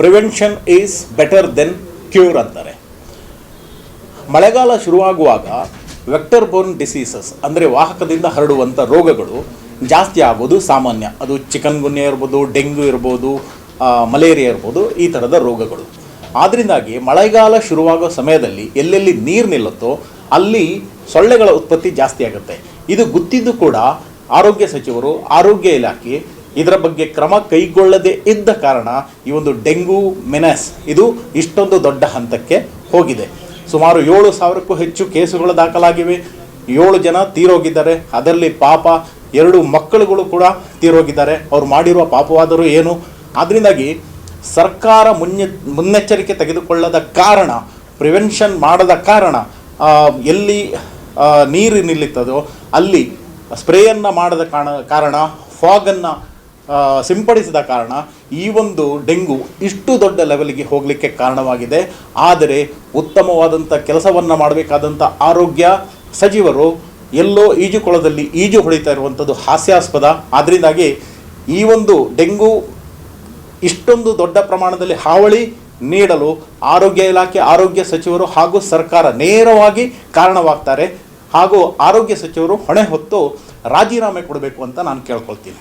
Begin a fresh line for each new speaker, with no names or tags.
Prevention is better then cure ಅಂತಾರೆ. ಮಳೆಗಾಲ ಶುರುವಾಗುವಾಗ vector born diseases ಅಂದರೆ ವಾಹಕದಿಂದ ಹರಡುವಂಥ ರೋಗಗಳು ಜಾಸ್ತಿ ಆಗೋದು ಸಾಮಾನ್ಯ. ಅದು ಚಿಕನ್ಗುನ್ಯಾ ಇರ್ಬೋದು, ಡೆಂಗ್ಯೂ ಇರ್ಬೋದು, ಮಲೇರಿಯಾ ಇರ್ಬೋದು, ಈ ಥರದ ರೋಗಗಳು. ಆದ್ದರಿಂದಾಗಿ ಮಳೆಗಾಲ ಶುರುವಾಗೋ ಸಮಯದಲ್ಲಿ ಎಲ್ಲೆಲ್ಲಿ ನೀರು ನಿಲ್ಲುತ್ತೋ ಅಲ್ಲಿ ಸೊಳ್ಳೆಗಳ ಉತ್ಪತ್ತಿ ಜಾಸ್ತಿ ಆಗುತ್ತೆ. ಇದು ಗೊತ್ತಿದ್ದು ಕೂಡ ಆರೋಗ್ಯ ಸಚಿವರು, ಆರೋಗ್ಯ ಇಲಾಖೆ ಇದರ ಬಗ್ಗೆ ಕ್ರಮ ಕೈಗೊಳ್ಳದೇ ಇದ್ದ ಕಾರಣ ಈ ಒಂದು ಡೆಂಗ್ಯೂ ಮೆನಸ್ ಇದು ಇಷ್ಟೊಂದು ದೊಡ್ಡ ಹಂತಕ್ಕೆ ಹೋಗಿದೆ. ಸುಮಾರು 7,000ಕ್ಕೂ ಹೆಚ್ಚು ಕೇಸುಗಳು ದಾಖಲಾಗಿವೆ. 7 ಜನ ತೀರೋಗಿದ್ದಾರೆ. ಅದರಲ್ಲಿ ಪಾಪ 2 ಮಕ್ಕಳುಗಳು ಕೂಡ ತೀರೋಗಿದ್ದಾರೆ. ಅವ್ರು ಮಾಡಿರುವ ಪಾಪವಾದರೂ ಏನು? ಅದರಿಂದಾಗಿ ಸರ್ಕಾರ ಮುನ್ನೆಚ್ಚರಿಕೆ ತೆಗೆದುಕೊಳ್ಳದ ಕಾರಣ, ಪ್ರಿವೆನ್ಷನ್ ಮಾಡದ ಕಾರಣ, ಎಲ್ಲಿ ನೀರು ನಿಲ್ಲುತ್ತದೋ ಅಲ್ಲಿ ಸ್ಪ್ರೇಯನ್ನು ಮಾಡದ ಕಾರಣ, ಫಾಗನ್ನು ಸಿಂಪಡಿಸಿದ ಕಾರಣ ಈ ಒಂದು ಡೆಂಗು ಇಷ್ಟು ದೊಡ್ಡ ಲೆವೆಲ್ಗೆ ಹೋಗಲಿಕ್ಕೆ ಕಾರಣವಾಗಿದೆ. ಆದರೆ ಉತ್ತಮವಾದಂಥ ಕೆಲಸವನ್ನು ಮಾಡಬೇಕಾದಂಥ ಆರೋಗ್ಯ ಸಚಿವರು ಎಲ್ಲೋ ಈಜುಕೊಳದಲ್ಲಿ ಈಜು ಹೊಡಿತಾ ಇರುವಂಥದ್ದು ಹಾಸ್ಯಾಸ್ಪದ. ಆದ್ದರಿಂದಾಗಿ ಈ ಒಂದು ಡೆಂಗು ಇಷ್ಟೊಂದು ದೊಡ್ಡ ಪ್ರಮಾಣದಲ್ಲಿ ಹಾವಳಿ ನೀಡಲು ಆರೋಗ್ಯ ಇಲಾಖೆ, ಆರೋಗ್ಯ ಸಚಿವರು ಹಾಗೂ ಸರ್ಕಾರ ನೇರವಾಗಿ ಕಾರಣವಾಗ್ತಾರೆ. ಹಾಗೂ ಆರೋಗ್ಯ ಸಚಿವರು ಹೊಣೆ ಹೊತ್ತು ರಾಜೀನಾಮೆ ಕೊಡಬೇಕು ಅಂತ ನಾನು ಕೇಳ್ಕೊಳ್ತೀನಿ.